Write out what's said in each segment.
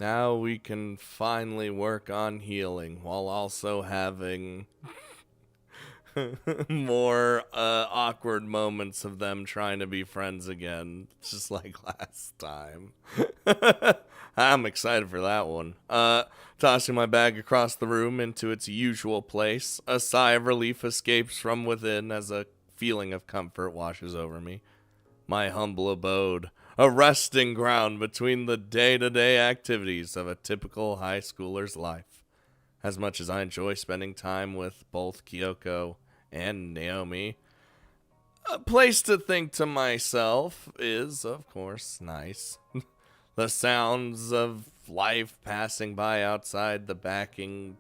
Now we can finally work on healing while also having more awkward moments of them trying to be friends again, just like last time. I'm excited for that one. Tossing my bag across the room into its usual place, a sigh of relief escapes from within as a feeling of comfort washes over me. My humble abode, a resting ground between the day-to-day activities of a typical high schooler's life. As much as I enjoy spending time with both Kyoko and Naomi, a place to think to myself is, of course, nice. The sounds of life passing by outside the backing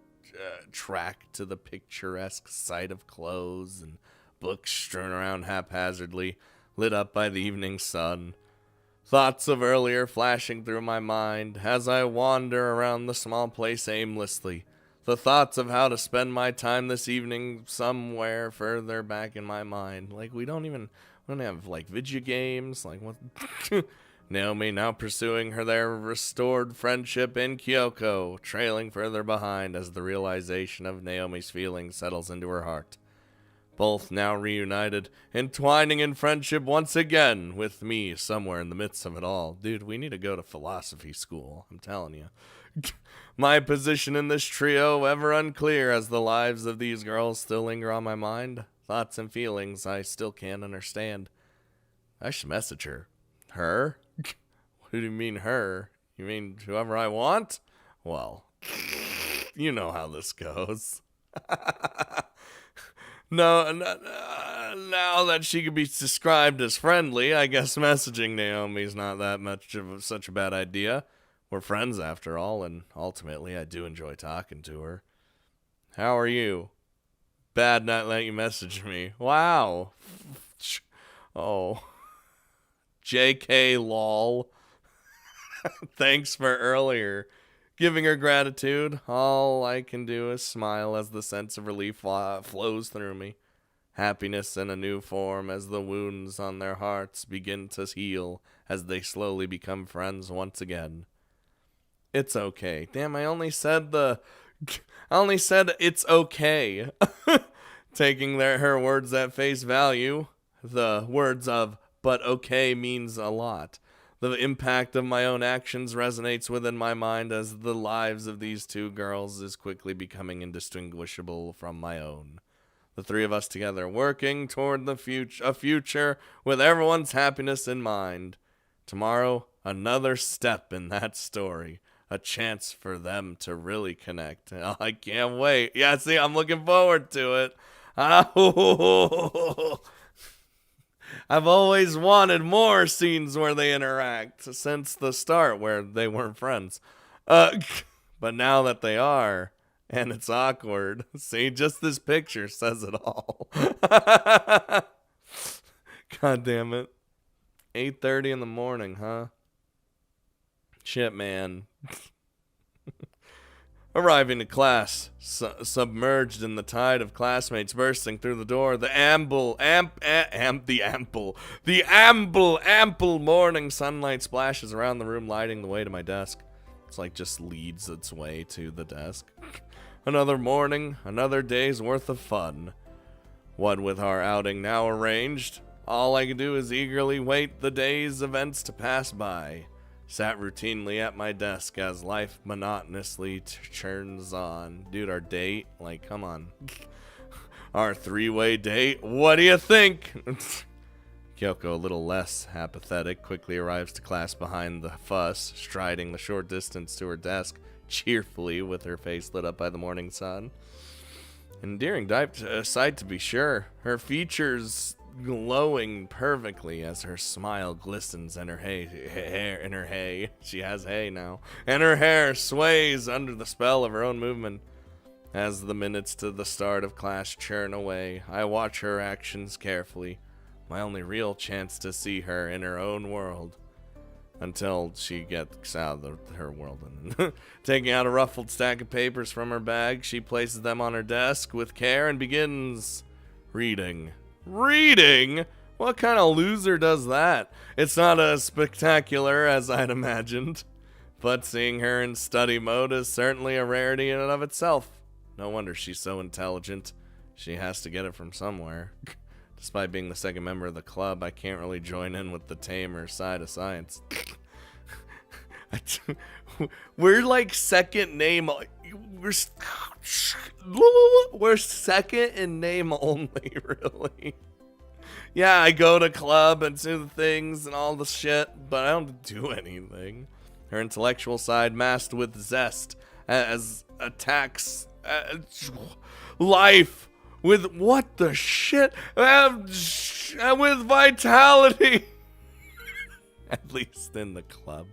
track to the picturesque sight of clothes and books strewn around haphazardly, lit up by the evening sun. Thoughts of earlier flashing through my mind as I wander around the small place aimlessly. The thoughts of how to spend my time this evening somewhere further back in my mind. Like, we don't have, like, video games. Like, what? Naomi now pursuing their restored friendship in Kyoko, trailing further behind as the realization of Naomi's feelings settles into her heart. Both now reunited, entwining in friendship once again with me somewhere in the midst of it all. Dude, we need to go to philosophy school, I'm telling you. My position in this trio ever unclear as the lives of these girls still linger on my mind. Thoughts and feelings I still can't understand. I should message her. Her? Who do you mean her? You mean whoever I want? Well, you know how this goes. No, now that she could be described as friendly, I guess messaging Naomi's not that much of such a bad idea. We're friends after all, and ultimately I do enjoy talking to her. How are you? Bad not letting you message me. Wow. Oh. JK lol. Thanks for earlier. Giving her gratitude, all I can do is smile as the sense of relief flows through me. Happiness in a new form as the wounds on their hearts begin to heal as they slowly become friends once again. It's okay. Damn, I only said it's okay. Taking her words at face value, the words of "but okay" means a lot. The impact of my own actions resonates within my mind as the lives of these two girls is quickly becoming indistinguishable from my own. The three of us together, working toward a future with everyone's happiness in mind. Tomorrow, another step in that story. A chance for them to really connect. Oh, I can't wait. Yeah, see, I'm looking forward to it. Oh. I've always wanted more scenes where they interact since the start where they weren't friends. But now that they are, and it's awkward. See, just this picture says it all. God damn it. 8:30 in the morning, huh? Shit, man. Arriving to class, submerged in the tide of classmates bursting through the door, the ample morning sunlight splashes around the room, lighting the way to my desk. It's like just leads its way to the desk. Another morning, another day's worth of fun. What with our outing now arranged, all I can do is eagerly wait the day's events to pass by. Sat routinely at my desk as life monotonously churns on. Dude, our date? Like, come on. Our three-way date? What do you think? Kyoko, a little less apathetic, quickly arrives to class behind the fuss, striding the short distance to her desk, cheerfully with her face lit up by the morning sun. Endearing sight to be sure. Her features glowing perfectly as her smile glistens and her hair she has hay now, and her hair sways under the spell of her own movement. As the minutes to the start of class churn away, I watch her actions carefully, my only real chance to see her in her own world, until she gets out of her world. And taking out a ruffled stack of papers from her bag, she places them on her desk with care and begins reading. Reading? What kind of loser does that? It's not as spectacular as I'd imagined. but seeing her in study mode is certainly a rarity in and of itself. No wonder she's so intelligent. She has to get it from somewhere. Despite being the second member of the club, I can't really join in with the tamer side of science. We're like second name. We're second in name only, really. Yeah, I go to club and do the things and all the shit, but I don't do anything. Her intellectual side masked with zest as attacks life with what the shit? With vitality. At least in the club.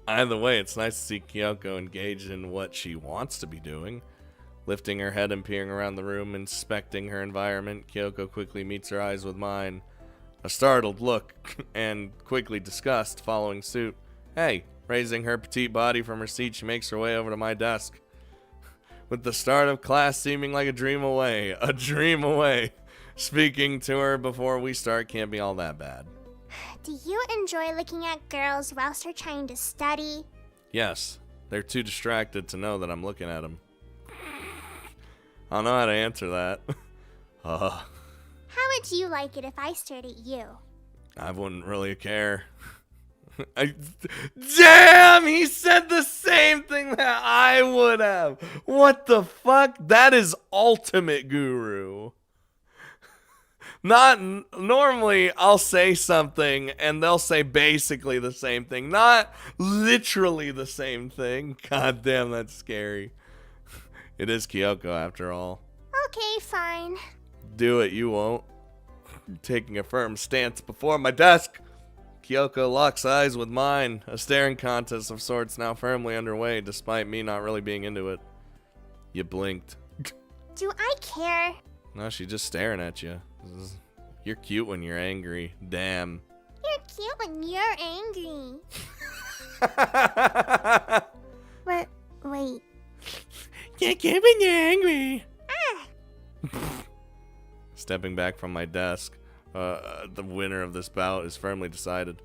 Either way, it's nice to see Kyoko engaged in what she wants to be doing. Lifting her head and peering around the room, inspecting her environment, Kyoko quickly meets her eyes with mine. A startled look and quickly disgust following suit. Hey, raising her petite body from her seat, she makes her way over to my desk. With the start of class seeming like a dream away. Speaking to her before we start can't be all that bad. Do you enjoy looking at girls whilst they're trying to study? Yes, they're too distracted to know that I'm looking at them. I don't know how to answer that. How would you like it if I stared at you? I wouldn't really care. Damn, he said the same thing that I would have. What the fuck? That is ultimate guru. Not normally I'll say something and they'll say basically the same thing, not literally the same thing. God damn, that's scary. It is Kyoko after all. Okay, fine. Do it, you won't. Taking a firm stance before my desk. Kyoko locks eyes with mine, a staring contest of sorts now firmly underway despite me not really being into it. You blinked. Do I care? No, she's just staring at you. You're cute when you're angry. Damn. You're cute when you're angry. Wait. You're cute when you're angry. Stepping back from my desk, the winner of this bout is firmly decided.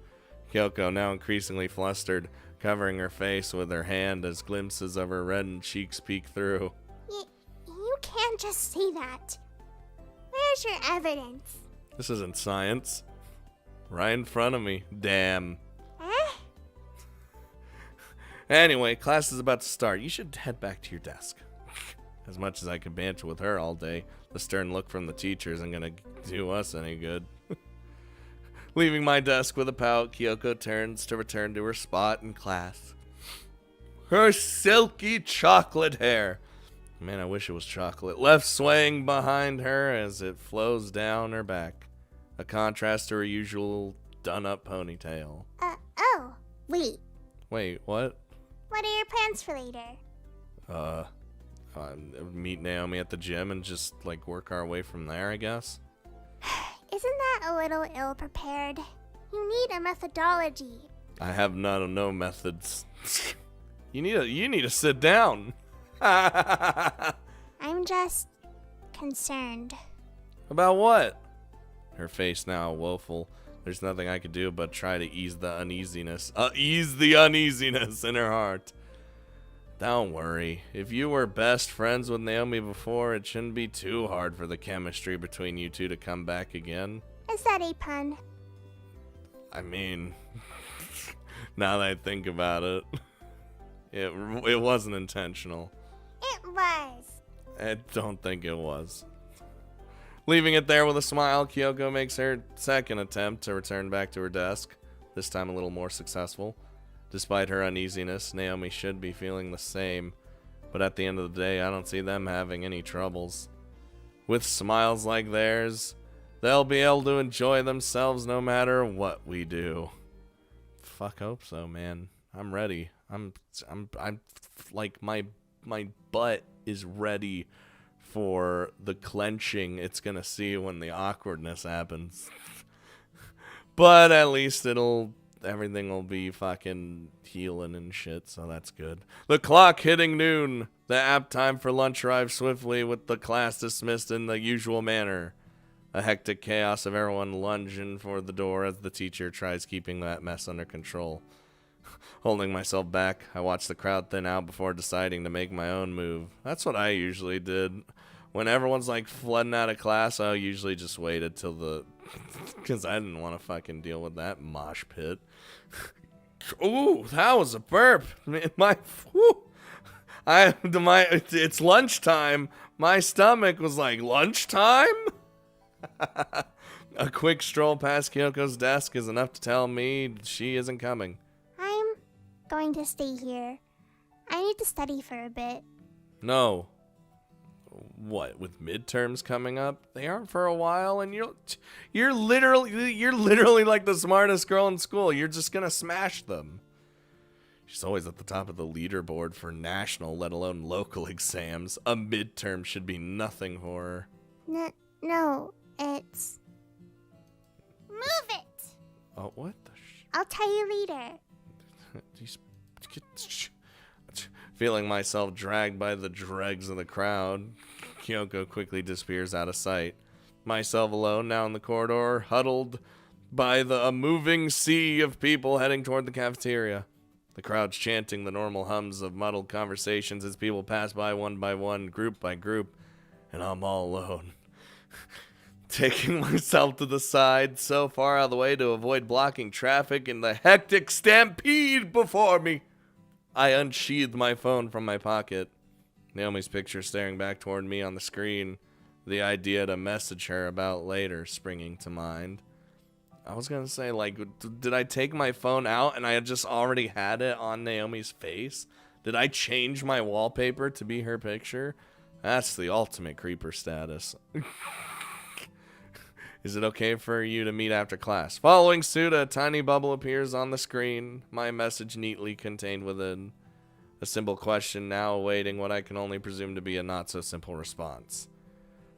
Kyoko, now increasingly flustered, covering her face with her hand as glimpses of her reddened cheeks peek through. You can't just say that. Where's your evidence? This isn't science. Right in front of me. Damn. Anyway, class is about to start. You should head back to your desk. As much as I could banter with her all day, the stern look from the teacher isn't gonna do us any good. Leaving my desk with a pout, Kyoko turns to return to her spot in class. Her silky chocolate hair, man, I wish it was chocolate, left swaying behind her as it flows down her back. A contrast to her usual done-up ponytail. Wait. Wait, what? What are your plans for later? Meet Naomi at the gym and just, like, work our way from there, I guess? Isn't that a little ill-prepared? You need a methodology. I have no methods. You need to sit down. I'm just concerned. About what? Her face now woeful. There's nothing I could do but try to ease the uneasiness. Ease the uneasiness in her heart. Don't worry. If you were best friends with Naomi before, it shouldn't be too hard for the chemistry between you two to come back again. Is that a pun? I mean, now that I think about it, it wasn't intentional. It was. I don't think it was. Leaving it there with a smile, Kyoko makes her second attempt to return back to her desk, this time a little more successful. Despite her uneasiness, Naomi should be feeling the same, but at the end of the day, I don't see them having any troubles. With smiles like theirs, they'll be able to enjoy themselves no matter what we do. Fuck, hope so, man. I'm ready. I'm like, my butt is ready for the clenching it's gonna see when the awkwardness happens. But at least everything will be fucking healing and shit, so that's good. The clock hitting noon. The apt time for lunch arrives swiftly with the class dismissed in the usual manner. A hectic chaos of everyone lunging for the door as the teacher tries keeping that mess under control. Holding myself back, I watched the crowd thin out before deciding to make my own move. That's what I usually did. When everyone's like flooding out of class, I usually just waited till the... because I didn't want to fucking deal with that mosh pit. Ooh, that was a burp. It's lunchtime. My stomach was like, lunchtime? A quick stroll past Kyoko's desk is enough to tell me she isn't coming. I'm going to stay here. I need to study for a bit. No. What, with midterms coming up? They aren't for a while, and you're literally like the smartest girl in school. You're just gonna smash them. She's always at the top of the leaderboard for national, let alone local exams. A midterm should be nothing for her. No, it's... Move it! Oh, what the I'll tell you later. Feeling myself dragged by the dregs of the crowd, Kyoko quickly disappears out of sight. Myself alone now in the corridor, huddled by a moving sea of people heading toward the cafeteria. The crowd's chanting the normal hums of muddled conversations as people pass by one, group by group, and I'm all alone. Taking myself to the side, so far out of the way to avoid blocking traffic in the hectic stampede before me. I unsheathed my phone from my pocket. Naomi's picture staring back toward me on the screen. The idea to message her about later springing to mind. I was gonna say, like, did I take my phone out and I had just already had it on Naomi's face? Did I change my wallpaper to be her picture? That's the ultimate creeper status. Is it okay for you to meet after class? Following suit, a tiny bubble appears on the screen, my message neatly contained within. A simple question now awaiting what I can only presume to be a not-so-simple response.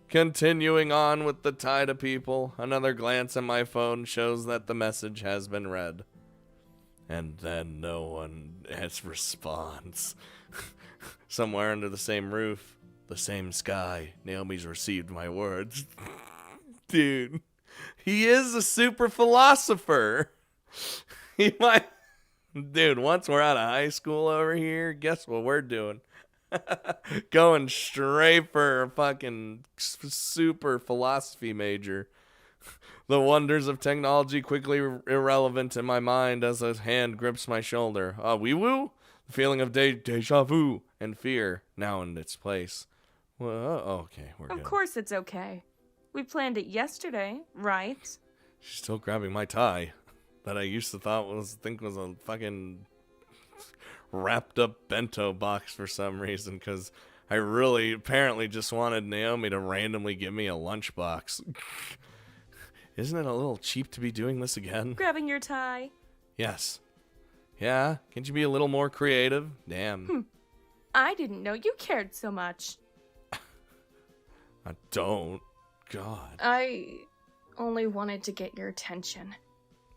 Continuing on with the tide of people, another glance at my phone shows that the message has been read. And then no one has response. Somewhere under the same roof, the same sky, Naomi's received my words. Dude, he is a super philosopher. He might... Dude, once we're out of high school over here, guess what we're doing? Going straight for a fucking super philosophy major. The wonders of technology quickly irrelevant in my mind as a hand grips my shoulder. Wee-woo? The feeling of deja vu and fear now in its place. Well, okay, we're good. Of course it's okay. We planned it yesterday, right? She's still grabbing my tie that I used to think was a fucking wrapped up bento box for some reason, because I really apparently just wanted Naomi to randomly give me a lunchbox. Isn't it a little cheap to be doing this again? Grabbing your tie. Yes. Yeah, can't you be a little more creative? Damn. I didn't know you cared so much. I don't. God. I only wanted to get your attention.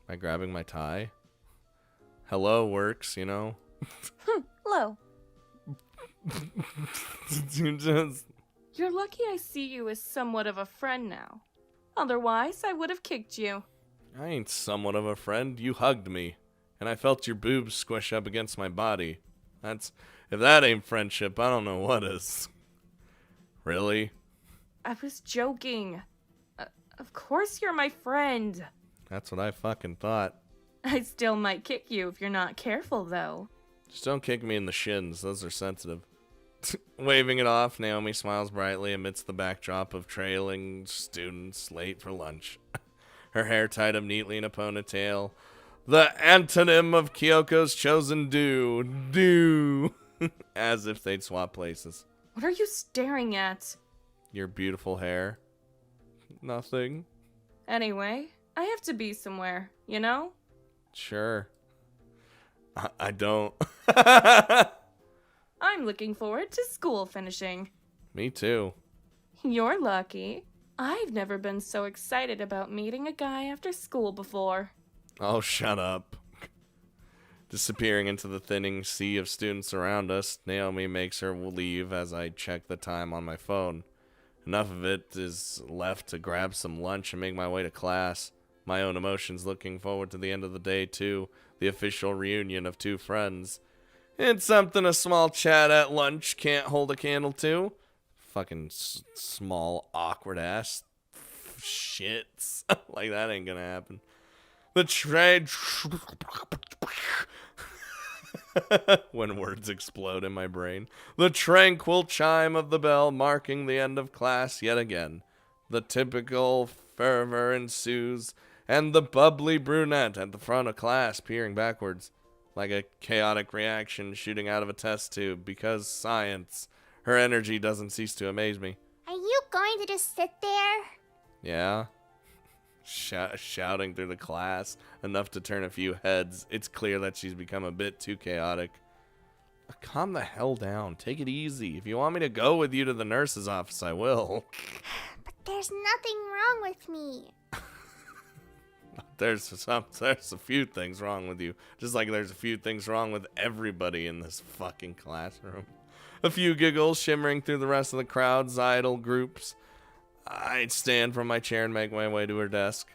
By grabbing my tie? Hello works, you know? Hello. Just... You're lucky I see you as somewhat of a friend now. Otherwise, I would have kicked you. I ain't somewhat of a friend. You hugged me, and I felt your boobs squish up against my body. If that ain't friendship, I don't know what is. Really? I was joking. Of course you're my friend. That's what I fucking thought. I still might kick you if you're not careful, though. Just don't kick me in the shins. Those are sensitive. Waving it off, Naomi smiles brightly amidst the backdrop of trailing students late for lunch. Her hair tied up neatly in a ponytail. The antonym of Kyoko's chosen do. As if they'd swap places. What are you staring at? Your beautiful hair. Nothing. Anyway, I have to be somewhere, you know? Sure. I don't. I'm looking forward to school finishing. Me too. You're lucky. I've never been so excited about meeting a guy after school before. Oh, shut up. Disappearing into the thinning sea of students around us, Naomi makes her leave as I check the time on my phone. Enough of it is left to grab some lunch and make my way to class. My own emotions looking forward to the end of the day, too. the official reunion of two friends. It's something a small chat at lunch can't hold a candle to. Fucking small, awkward ass shits. Like, that ain't gonna happen. The train. When words explode in my brain. The tranquil chime of the bell marking the end of class yet again. The typical fervor ensues, and the bubbly brunette at the front of class peering backwards, like a chaotic reaction shooting out of a test tube, because science. Her energy doesn't cease to amaze me. Are you going to just sit there? Yeah? Shouting through the class, enough to turn a few heads. It's clear that she's become a bit too chaotic. Calm the hell down. Take it easy. If you want me to go with you to the nurse's office, I will. But there's nothing wrong with me. There's a few things wrong with you. Just like there's a few things wrong with everybody in this fucking classroom. A few giggles shimmering through the rest of the crowd's idle groups. I'd stand from my chair and make my way to her desk.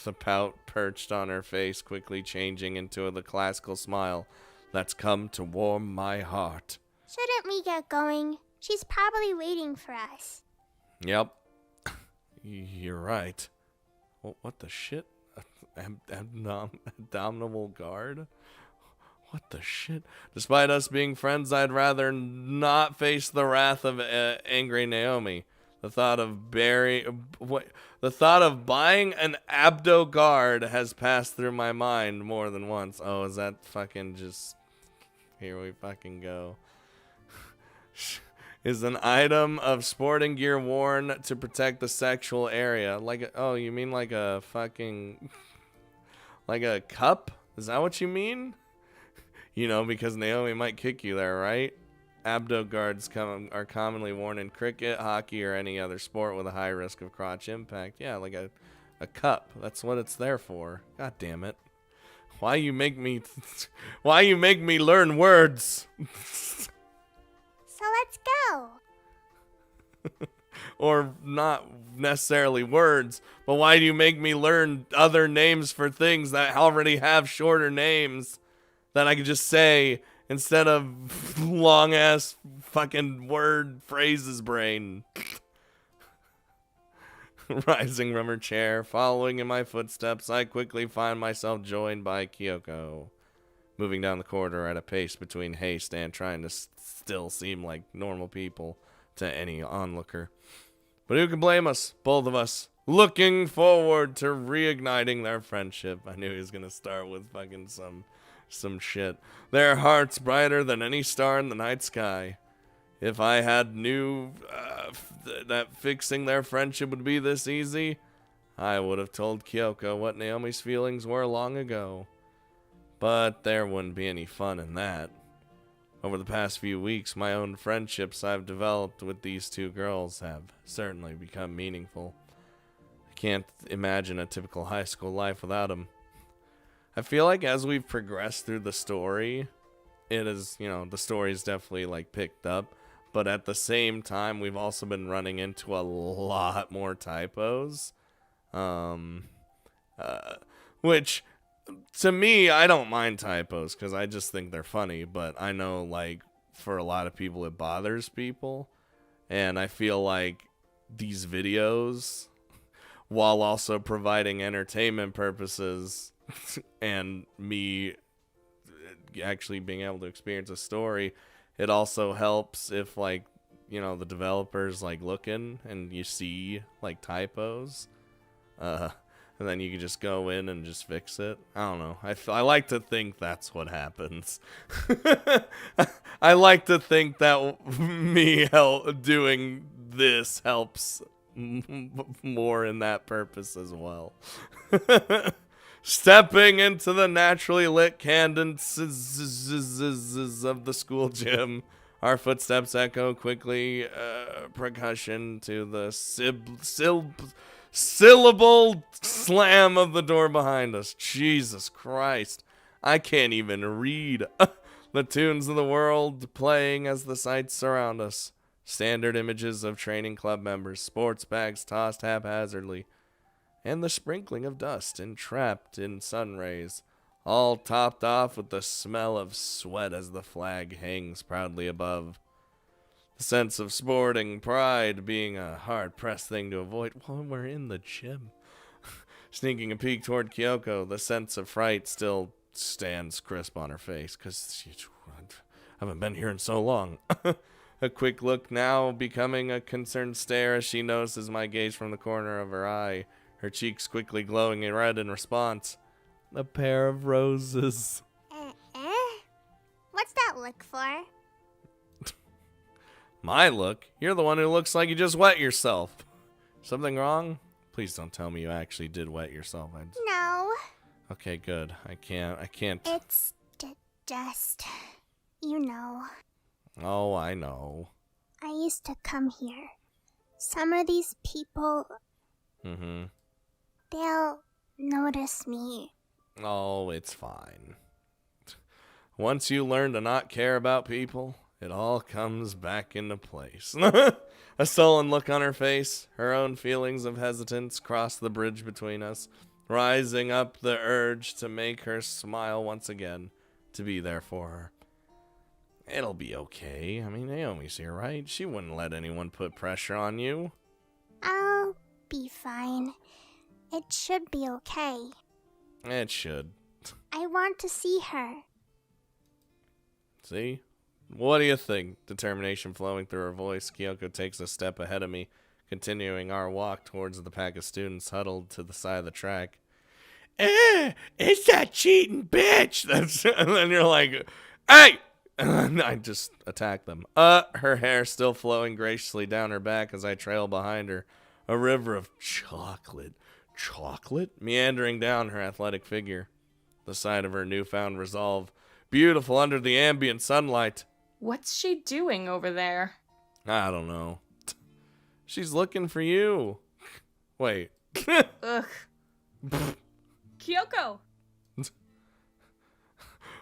The pout perched on her face quickly changing into the classical smile that's come to warm my heart. Shouldn't we get going? She's probably waiting for us. Yep. You're right. What the shit? Abdominal guard? What the shit? Despite us being friends, I'd rather not face the wrath of angry Naomi. The thought of buying an abdo guard has passed through my mind more than once. Oh, is that fucking just... Here we fucking go. Is an item of sporting gear worn to protect the sexual area. Oh, you mean like a fucking... Like a cup? Is that what you mean? You know, because Naomi might kick you there, right? Abdo guards are commonly worn in cricket, hockey, or any other sport with a high risk of crotch impact. Yeah, like a cup. That's what it's there for. God damn it. Why you make me learn words? So let's go. Or not necessarily words, but why do you make me learn other names for things that already have shorter names that I could just say instead of long ass fucking word phrases brain? Rising from her chair, following in my footsteps, I quickly find myself joined by Kyoko, moving down the corridor at a pace between haste and trying to still seem like normal people to any onlooker. But who can blame us, both of us, looking forward to reigniting their friendship. I knew he was gonna start with fucking some shit. Their hearts brighter than any star in the night sky. If I had knew that fixing their friendship would be this easy, I would have told Kyoko what Naomi's feelings were long ago. But there wouldn't be any fun in that. Over the past few weeks, my own friendships I've developed with these two girls have certainly become meaningful. I can't imagine a typical high school life without them. I feel like as we've progressed through the story, it is, the story's definitely like picked up. But at the same time, we've also been running into a lot more typos. Which, to me, I don't mind typos because I just think they're funny. But I know, like, for a lot of people, it bothers people. And I feel like these videos, while also providing entertainment purposes and me actually being able to experience a story, it also helps if, like, the developers, like, looking and you see, like, typos. And then you can just go in and just fix it. I don't know. I like to think that's what happens. I like to think that me doing this helps more in that purpose as well. Stepping into the naturally lit cadences of the school gym, our footsteps echo quickly, percussion to the syllable slam of the door behind us. Jesus Christ. I can't even read. The tunes of the world playing as the sights surround us. Standard images of training club members, sports bags tossed haphazardly, and the sprinkling of dust entrapped in sun rays. all topped off with the smell of sweat as the flag hangs proudly above. The sense of sporting pride being a hard-pressed thing to avoid while we're in the gym. Sneaking a peek toward Kyoko, the sense of fright still stands crisp on her face, because I haven't been here in so long. A quick look now becoming a concerned stare as she notices my gaze from the corner of her eye, her cheeks quickly glowing in red in response. A pair of roses. What's that look for? My look? You're the one who looks like you just wet yourself. Something wrong? Please don't tell me you actually did wet yourself. No. Okay, good. I can't. It's just, you know. Oh, I know. I used to come here. Some of these people, they'll notice me. Oh, it's fine. Once you learn to not care about people, it all comes back into place. A sullen look on her face, her own feelings of hesitance cross the bridge between us, rising up the urge to make her smile once again, to be there for her. It'll be okay. I mean, Naomi's here, right? She wouldn't let anyone put pressure on you. I'll be fine. It should be okay. It should. I want to see her. See? What do you think? Determination flowing through her voice, Kyoko takes a step ahead of me, continuing our walk towards the pack of students huddled to the side of the track. It's that cheating bitch! And then you're like, hey! And I just attack them. Her hair still flowing graciously down her back as I trail behind her. A river of chocolate meandering down her athletic figure. The sight of her newfound resolve, beautiful under the ambient sunlight. What's she doing over there? I don't know. She's looking for you. Wait. Ugh. Kyoko!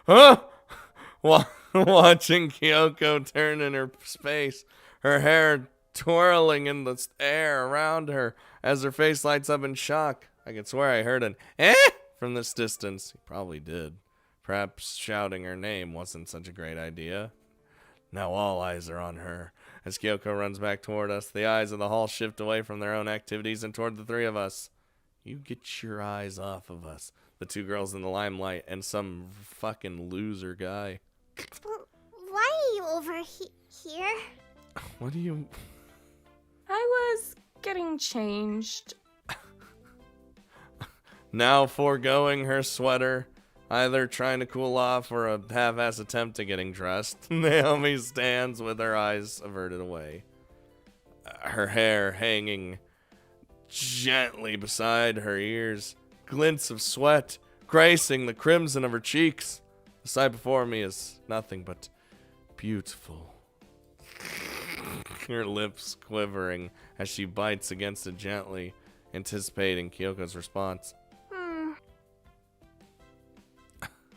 Huh? Watching Kyoko turn in her space, her hair twirling in the air around her as her face lights up in shock. I could swear I heard an from this distance. He probably did. Perhaps shouting her name wasn't such a great idea. Now all eyes are on her. As Kyoko runs back toward us, the eyes of the hall shift away from their own activities and toward the three of us. You get your eyes off of us. The two girls in the limelight and some fucking loser guy. Why are you over here? What do you... I was getting changed. Now foregoing her sweater, either trying to cool off or a half-ass attempt at getting dressed, Naomi stands with her eyes averted away. Her hair hanging gently beside her ears, glints of sweat gracing the crimson of her cheeks. The sight before me is nothing but beautiful. Her lips quivering as she bites against it gently, anticipating Kyoko's response.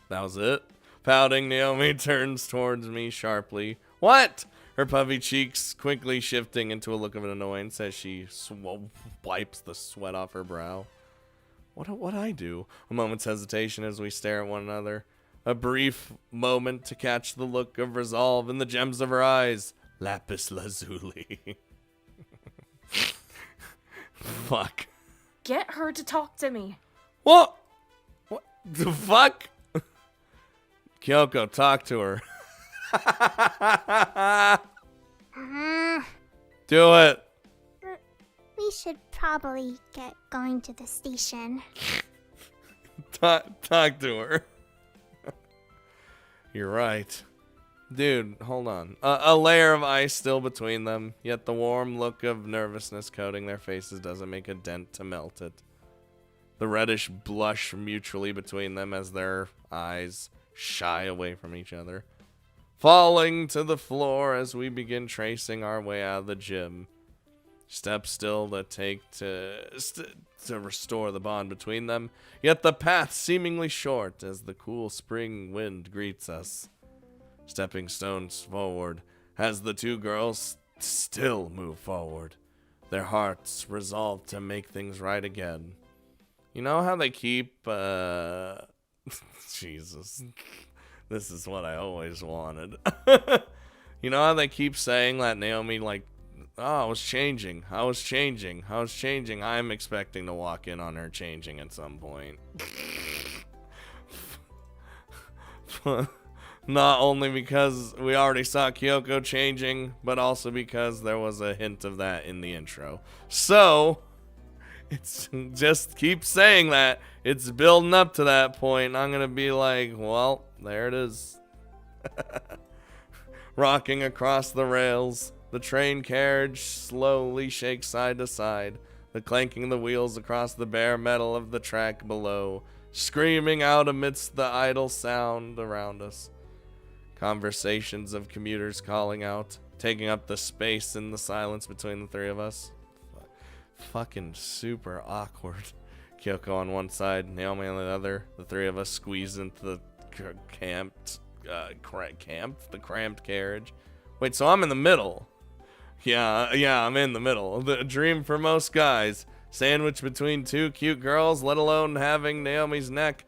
That was it? Pouting, Naomi turns towards me sharply. What? Her puffy cheeks quickly shifting into a look of annoyance as she wipes the sweat off her brow. What'd I do? A moment's hesitation as we stare at one another. A brief moment to catch the look of resolve in the gems of her eyes. Lapis lazuli. Fuck. Get her to talk to me. What the fuck? Kyoko, talk to her. Do it. We should probably get going to the station. Talk to her. You're right. Dude, hold on. A layer of ice still between them, yet the warm look of nervousness coating their faces doesn't make a dent to melt it. The reddish blush mutually between them as their eyes shy away from each other, falling to the floor as we begin tracing our way out of the gym. Steps still that take to restore the bond between them, yet the path seemingly short as the cool spring wind greets us. Stepping stones forward as the two girls still move forward, their hearts resolved to make things right again. You know how they keep Jesus. This is what I always wanted. You know how they keep saying that Naomi, like, oh, I was changing. I'm expecting to walk in on her changing at some point. Not only because we already saw Kyoko changing, but also because there was a hint of that in the intro. So, it's just keep saying that. It's building up to that point. And I'm going to be like, well, there it is. Rocking across the rails, the train carriage slowly shakes side to side, the clanking of the wheels across the bare metal of the track below, screaming out amidst the idle sound around us. Conversations of commuters calling out, taking up the space in the silence between the three of us. Fucking super awkward. Kyoko on one side, Naomi on the other. The three of us squeeze into the cramped carriage. Wait, so I'm in the middle. Yeah, I'm in the middle. The dream for most guys. Sandwiched between two cute girls, let alone having Naomi's neck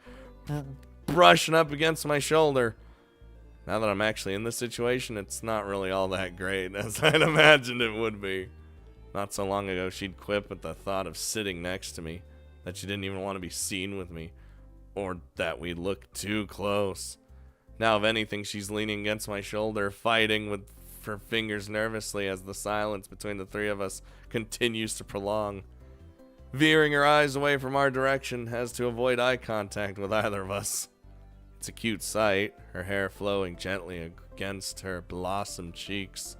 brushing up against my shoulder. Now that I'm actually in this situation, it's not really all that great, as I'd imagined it would be. Not so long ago, she'd quip at the thought of sitting next to me, that she didn't even want to be seen with me, or that we looked too close. Now, if anything, she's leaning against my shoulder, fighting with her fingers nervously as the silence between the three of us continues to prolong. Veering her eyes away from our direction as to avoid eye contact with either of us. It's a cute sight, her hair flowing gently against her blossomed cheeks.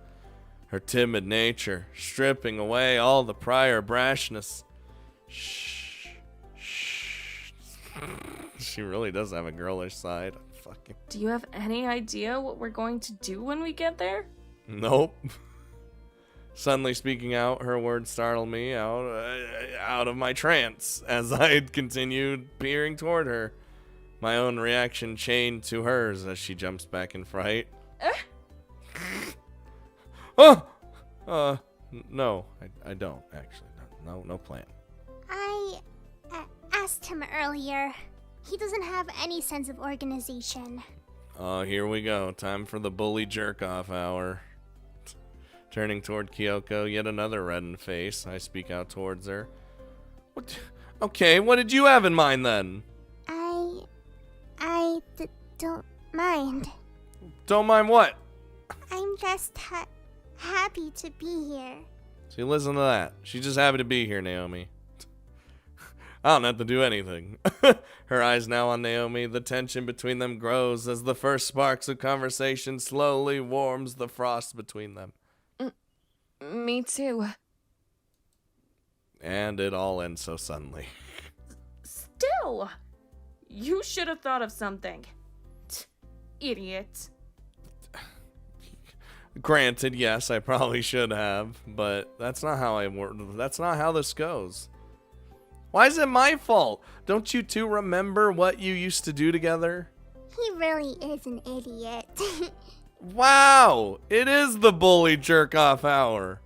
Her timid nature, stripping away all the prior brashness. Shh. She really does have a girlish side. Fucking. Do you have any idea what we're going to do when we get there? Nope. Suddenly speaking out, her words startled me out of my trance as I continued peering toward her. My own reaction chained to hers as she jumps back in fright. No, I don't actually. No plan. I asked him earlier. He doesn't have any sense of organization. Oh, here we go. Time for the bully jerk-off hour. Turning toward Kyoko, yet another reddened face. I speak out towards her. What? Okay, what did you have in mind then? I don't mind. Don't mind what? I'm just happy to be here. See, listen to that. She's just happy to be here, Naomi. I don't have to do anything. Her eyes now on Naomi, the tension between them grows as the first sparks of conversation slowly warms the frost between them. Me too. And it all ends so suddenly. Still, you should have thought of something. Idiot. Granted, yes, I probably should have, but that's not how that's not how this goes. Why is it my fault? Don't you two remember what you used to do together? He really is an idiot. Wow, it is the bully jerk-off hour.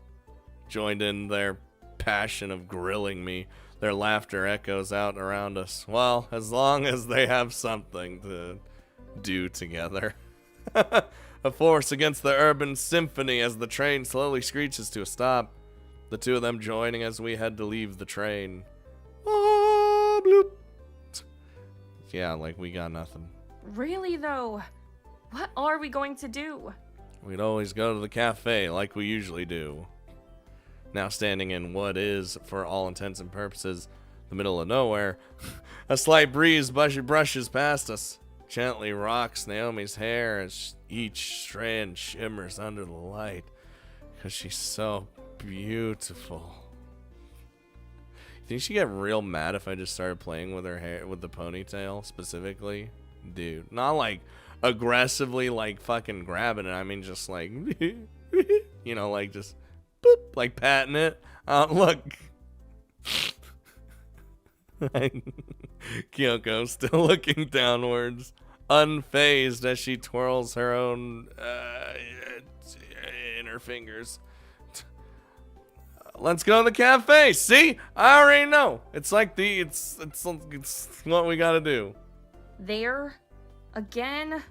Joined in their passion of grilling me, their laughter echoes out around us. Well, as long as they have something to do together. A force against the urban symphony as the train slowly screeches to a stop. The two of them joining as we head to leave the train. Oh, bloop. Yeah, like we got nothing. Really, though? What are we going to do? We'd always go to the cafe like we usually do. Now standing in what is, for all intents and purposes, the middle of nowhere, a slight breeze brushes past us, gently rocks Naomi's hair as each strand shimmers under the light, because she's so beautiful. You think she'd get real mad if I just started playing with her hair, with the ponytail specifically? Dude, not like aggressively like fucking grabbing it. I mean just like, you know, like just boop, like patting it. Look. Kyoko still looking downwards, unfazed as she twirls her own in her fingers. Let's go to the cafe. See, I already know. It's like it's what we gotta do. There? Again?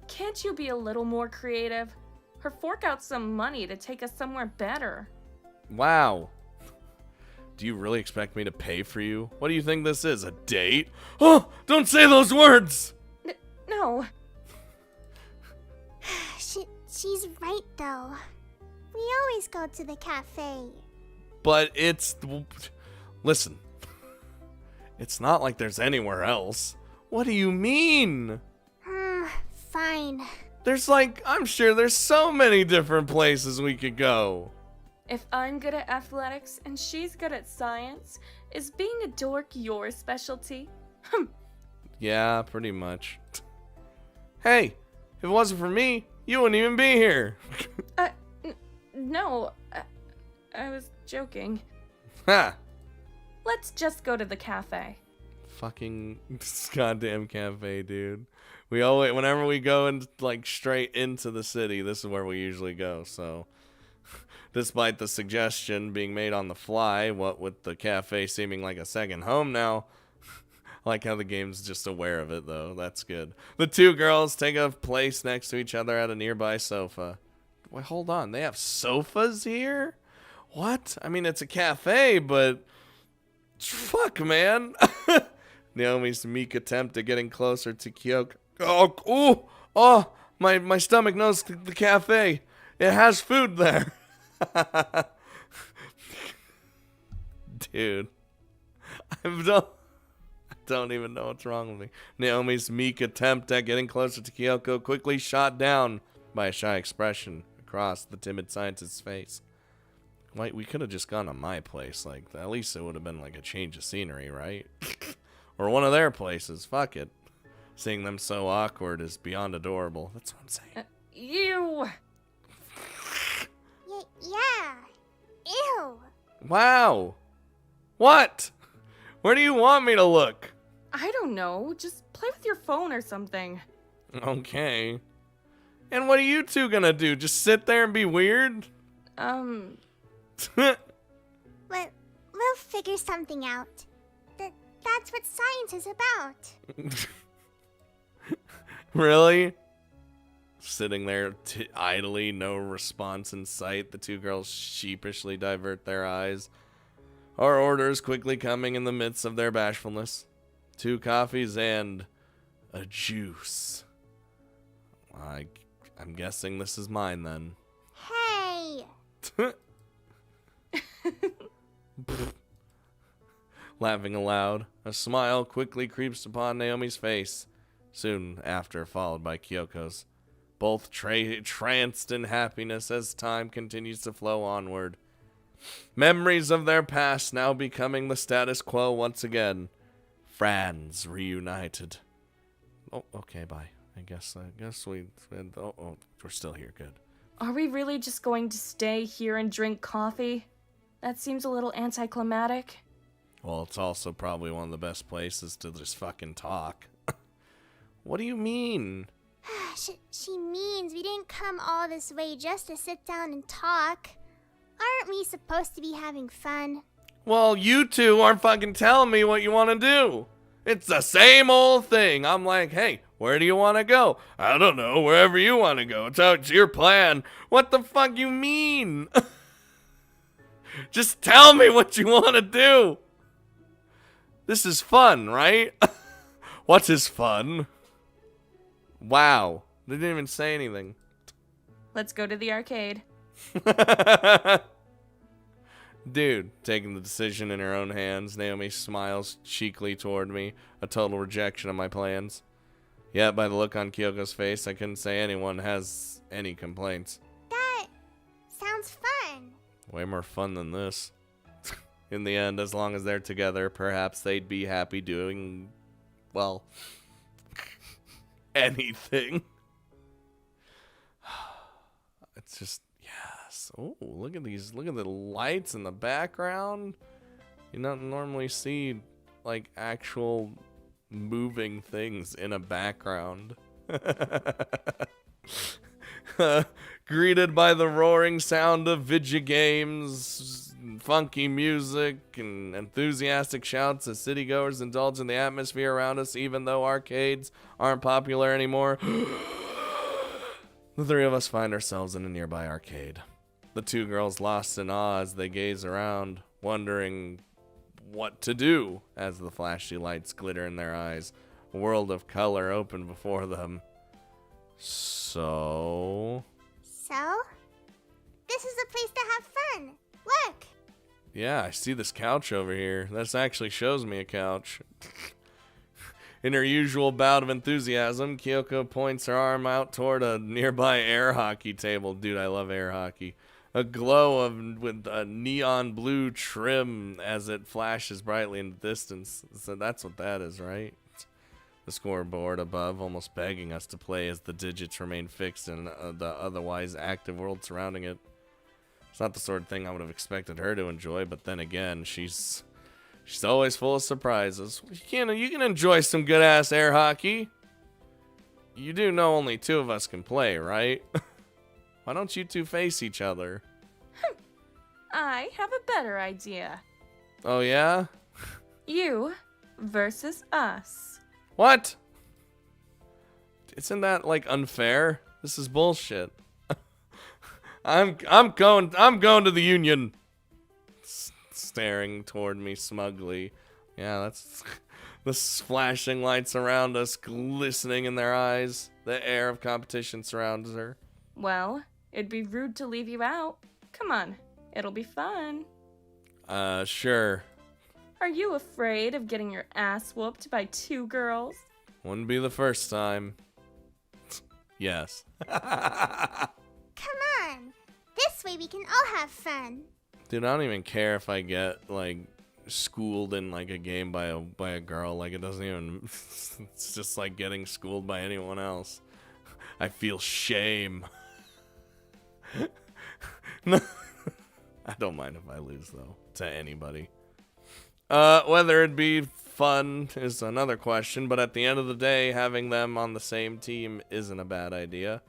Can't you be a little more creative? Or fork out some money to take us somewhere better? Wow. Do you really expect me to pay for you? What do you think this is, a date? Oh, don't say those words! No. She's right, though. We always go to the cafe. But listen. It's not like there's anywhere else. What do you mean? Fine. I'm sure there's so many different places we could go. If I'm good at athletics and she's good at science, is being a dork your specialty? Yeah, pretty much. Hey, if it wasn't for me, you wouldn't even be here. No, I was joking. Ha! Let's just go to the cafe. Fucking goddamn cafe, dude. We always, whenever we go straight into the city, this is where we usually go. So, despite the suggestion being made on the fly, what with the cafe seeming like a second home now, I like how the game's just aware of it, though. That's good. The two girls take a place next to each other at a nearby sofa. Wait, hold on. They have sofas here? What? I mean, it's a cafe, but fuck, man. Naomi's meek attempt at getting closer to Kyoko. Oh, my stomach knows the cafe. It has food there. Dude. I don't even know what's wrong with me. Naomi's meek attempt at getting closer to Kyoko quickly shot down by a shy expression across the timid scientist's face. Wait, we could have just gone to my place. At least it would have been a change of scenery, right? Or one of their places. Fuck it. Seeing them so awkward is beyond adorable. That's what I'm saying. Ew! Yeah. Ew. Wow. What? Where do you want me to look? I don't know. Just play with your phone or something. Okay. And what are you two gonna do? Just sit there and be weird? We'll figure something out. That's what science is about. Really? Sitting there idly, no response in sight, the two girls sheepishly divert their eyes. Our orders quickly coming in the midst of their bashfulness. 2 coffees and a juice. I'm guessing this is mine then. Hey! Laughing aloud, a smile quickly creeps upon Naomi's face, soon after followed by Kyoko's. Both tranced in happiness as time continues to flow onward. Memories of their past now becoming the status quo once again. Friends reunited. Oh, okay, bye. I guess we're still here. Good. Are we really just going to stay here and drink coffee? That seems a little anticlimactic. Well, it's also probably one of the best places to just fucking talk. What do you mean? She means we didn't come all this way just to sit down and talk. Aren't we supposed to be having fun? Well, you two aren't fucking telling me what you want to do. It's the same old thing. I'm like, hey, where do you want to go? I don't know, wherever you want to go. It's your plan. What the fuck you mean? Just tell me what you want to do. This is fun, right? What is fun? Wow. They didn't even say anything. Let's go to the arcade. Dude, taking the decision in her own hands, Naomi smiles cheekily toward me, a total rejection of my plans. Yet, by the look on Kyoko's face, I couldn't say anyone has any complaints. That sounds fun. Way more fun than this. In the end, as long as they're together, perhaps they'd be happy doing, well, anything. It's just, yes. Oh, look at these. Look at the lights in the background. You don't normally see, actual moving things in a background. Greeted by the roaring sound of video games, funky music and enthusiastic shouts as citygoers indulge in the atmosphere around us, even though arcades aren't popular anymore. The three of us find ourselves in a nearby arcade. The two girls lost in awe as they gaze around, wondering what to do as the flashy lights glitter in their eyes. A world of color open before them. So, this is a place to have fun. Look. yeah, I see this couch over here. This actually shows me a couch. In her usual bout of enthusiasm, Kyoko points her arm out toward a nearby air hockey table. Dude, I love air hockey. A glow with a neon blue trim as it flashes brightly in the distance. So that's what that is, right? The scoreboard above almost begging us to play as the digits remain fixed in the otherwise active world surrounding it. It's not the sort of thing I would have expected her to enjoy, but then again, she's always full of surprises. You can enjoy some good-ass air hockey. You do know only two of us can play, right? Why don't you two face each other? I have a better idea. Oh, yeah? You versus us. What? Isn't that, like, unfair? This is bullshit. I'm going to the Union. Staring toward me smugly. Yeah, that's the flashing lights around us glistening in their eyes. The air of competition surrounds her. Well, it'd be rude to leave you out. Come on, it'll be fun. Sure. Are you afraid of getting your ass whooped by two girls? Wouldn't be the first time. Yes. Come on. This way we can all have fun. Dude, I don't even care if I get, like, schooled in, like, a game by a girl. Like, it doesn't even... It's just like getting schooled by anyone else. I feel shame. No. I don't mind if I lose, though, to anybody. Whether it be fun is another question, but at the end of the day, having them on the same team isn't a bad idea.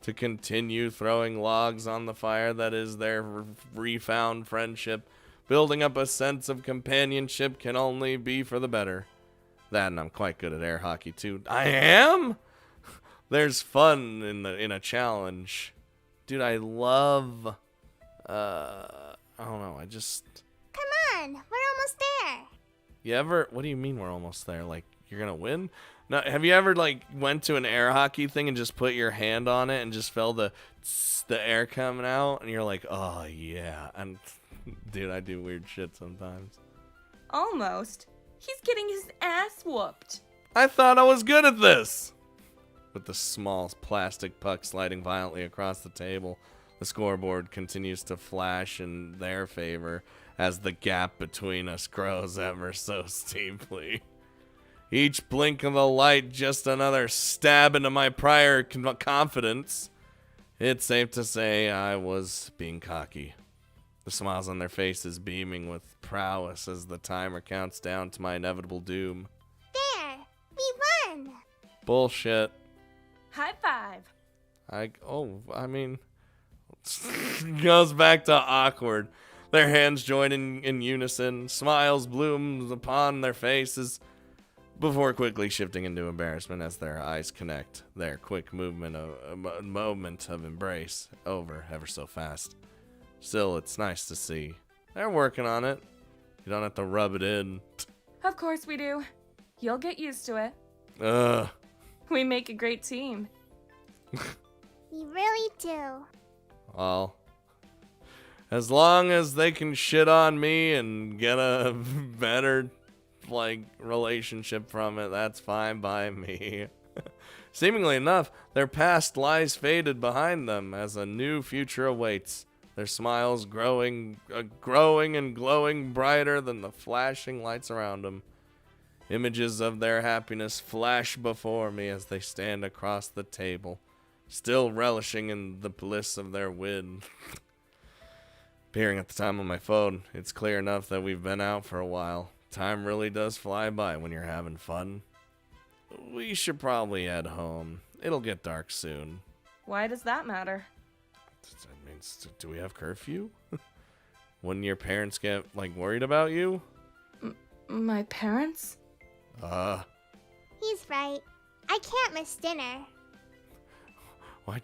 To continue throwing logs on the fire that is their refound friendship, building up a sense of companionship can only be for the better. That, and I'm quite good at air hockey too. I am? There's fun in a challenge. Dude, I love I don't know, I just... Come on, we're almost there. What do you mean we're almost there? Like, you're gonna win? No, have you ever, like, went to an air hockey thing and just put your hand on it and just felt the air coming out? And you're like, oh, yeah. And, dude, I do weird shit sometimes. Almost. He's getting his ass whooped. I thought I was good at this. With the small plastic puck sliding violently across the table, the scoreboard continues to flash in their favor as the gap between us grows ever so steeply. Each blink of the light just another stab into my prior confidence. It's safe to say I was being cocky. The smiles on their faces beaming with prowess as the timer counts down to my inevitable doom. There, we won. Bullshit. High five. Goes back to awkward. Their hands join in unison. Smiles bloom upon their faces. Before quickly shifting into embarrassment as their eyes connect, their quick moment of embrace over ever so fast. Still, it's nice to see. They're working on it. You don't have to rub it in. Of course we do. You'll get used to it. Ugh. We make a great team. We really do. Well, as long as they can shit on me and get a better relationship from it, that's fine by me. Seemingly enough, their past lies faded behind them as a new future awaits. Their smiles growing and glowing brighter than the flashing lights around them. Images of their happiness flash before me as they stand across the table, still relishing in the bliss of their win. Peering at the time on my phone, it's clear enough that we've been out for a while. Time really does fly by when you're having fun. We should probably head home. It'll get dark soon. Why does that matter? I mean, do we have curfew? Wouldn't your parents get, like, worried about you? My parents? He's right. I can't miss dinner. Why?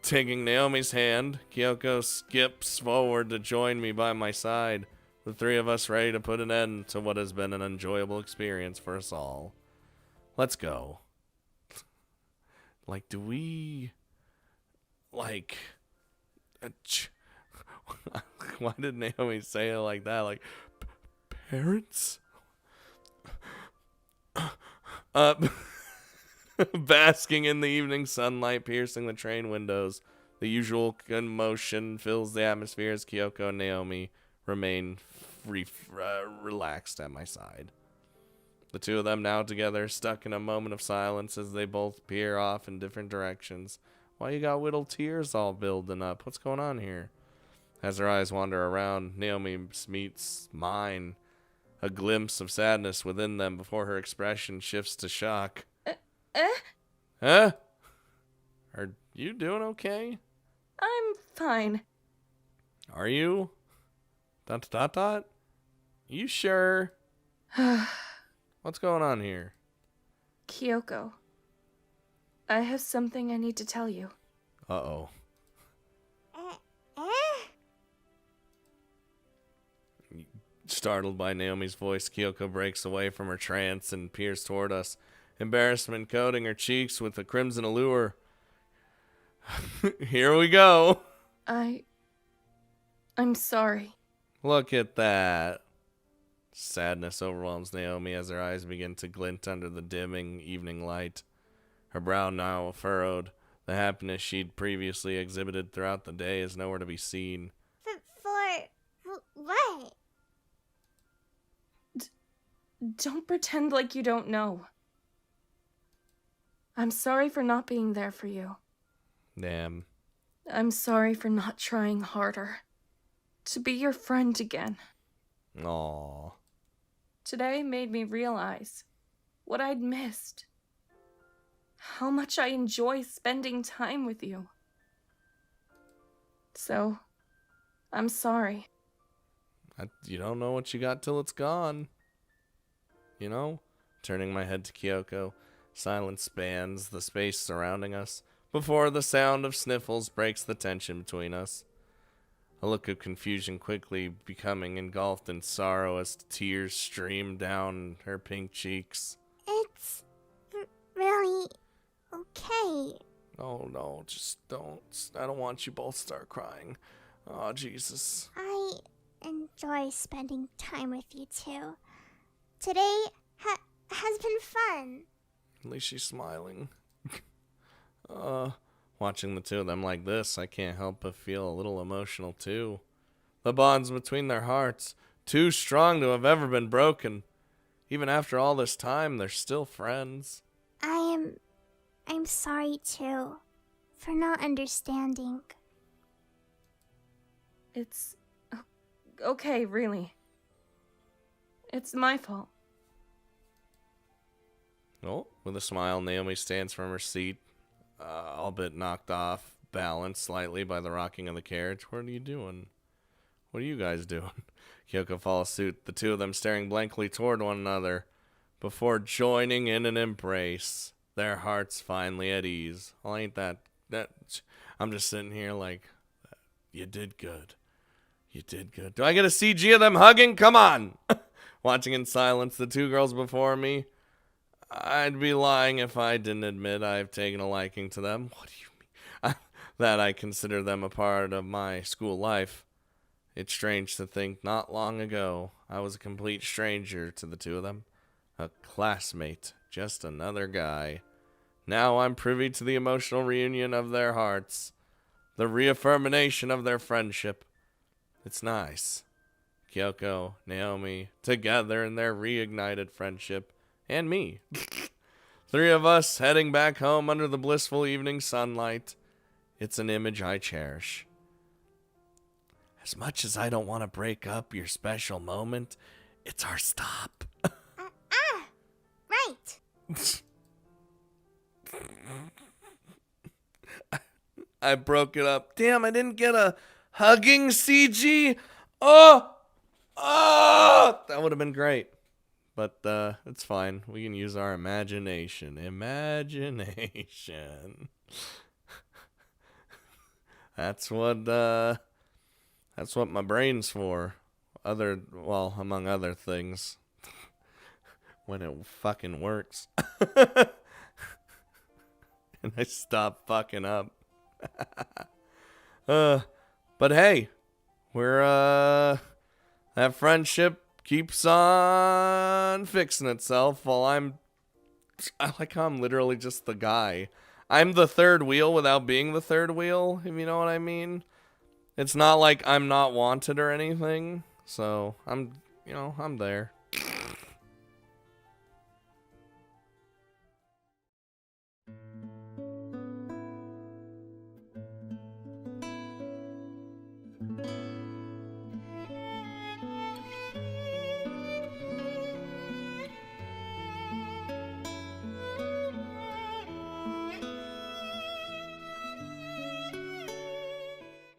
Taking Naomi's hand, Kyoko skips forward to join me by my side. The three of us ready to put an end to what has been an enjoyable experience for us all. Let's go. Like, do we... Like... Why did Naomi say it like that? Like, parents? Basking in the evening sunlight piercing the train windows, the usual commotion fills the atmosphere as Kyoko and Naomi remain relaxed at my side. The two of them now together, stuck in a moment of silence as they both peer off in different directions. Why you got little tears all building up? What's going on here? As her eyes wander around, Naomi meets mine, a glimpse of sadness within them before her expression shifts to shock. Huh? Are you doing okay? I'm fine. Are you? ... You sure? What's going on here? Kyoko, I have something I need to tell you. Uh-oh. Startled by Naomi's voice, Kyoko breaks away from her trance and peers toward us, embarrassment coating her cheeks with a crimson allure. Here we go. I'm sorry. Look at that. Sadness overwhelms Naomi as her eyes begin to glint under the dimming evening light. Her brow now furrowed. The happiness she'd previously exhibited throughout the day is nowhere to be seen. For what? Don't pretend like you don't know. I'm sorry for not being there for you. Damn. I'm sorry for not trying harder to be your friend again. Aww. Today made me realize what I'd missed. How much I enjoy spending time with you. So, I'm sorry. You don't know what you got till it's gone. You know? Turning my head to Kyoko, silence spans the space surrounding us before the sound of sniffles breaks the tension between us. A look of confusion quickly becoming engulfed in sorrow as tears stream down her pink cheeks. It's really okay. Oh no, just don't. I don't want you both to start crying. Oh, Jesus. I enjoy spending time with you too. Today has been fun. At least she's smiling. Watching the two of them like this, I can't help but feel a little emotional too. The bonds between their hearts, too strong to have ever been broken. Even after all this time, they're still friends. I'm sorry too, for not understanding. It's okay, really. It's my fault. Oh, with a smile, Naomi stands from her seat, all but knocked off balance slightly by the rocking of the carriage. What are you doing? What are you guys doing? Kyoko follows suit, the two of them staring blankly toward one another before joining in an embrace, their hearts finally at ease. Well, ain't that I'm just sitting here like, you did good. You did good. Do I get a CG of them hugging? Come on! Watching in silence the two girls before me, I'd be lying if I didn't admit I've taken a liking to them. What do you mean? That I consider them a part of my school life. It's strange to think not long ago I was a complete stranger to the two of them. A classmate, just another guy. Now I'm privy to the emotional reunion of their hearts, the reaffirmation of their friendship. It's nice. Kyoko, Naomi, together in their reignited friendship. And me. Three of us heading back home under the blissful evening sunlight. It's an image I cherish. As much as I don't want to break up your special moment, it's our stop. Right. I broke it up. Damn, I didn't get a hugging CG. Oh, that would have been great. But it's fine. We can use our imagination. Imagination. That's what my brain's for. Among other things. When it fucking works. And I stop fucking up. But hey, we're that friendship keeps on fixing itself while I like how I'm literally just the guy. I'm the third wheel without being the third wheel, if you know what I mean. It's not like I'm not wanted or anything. So I'm there.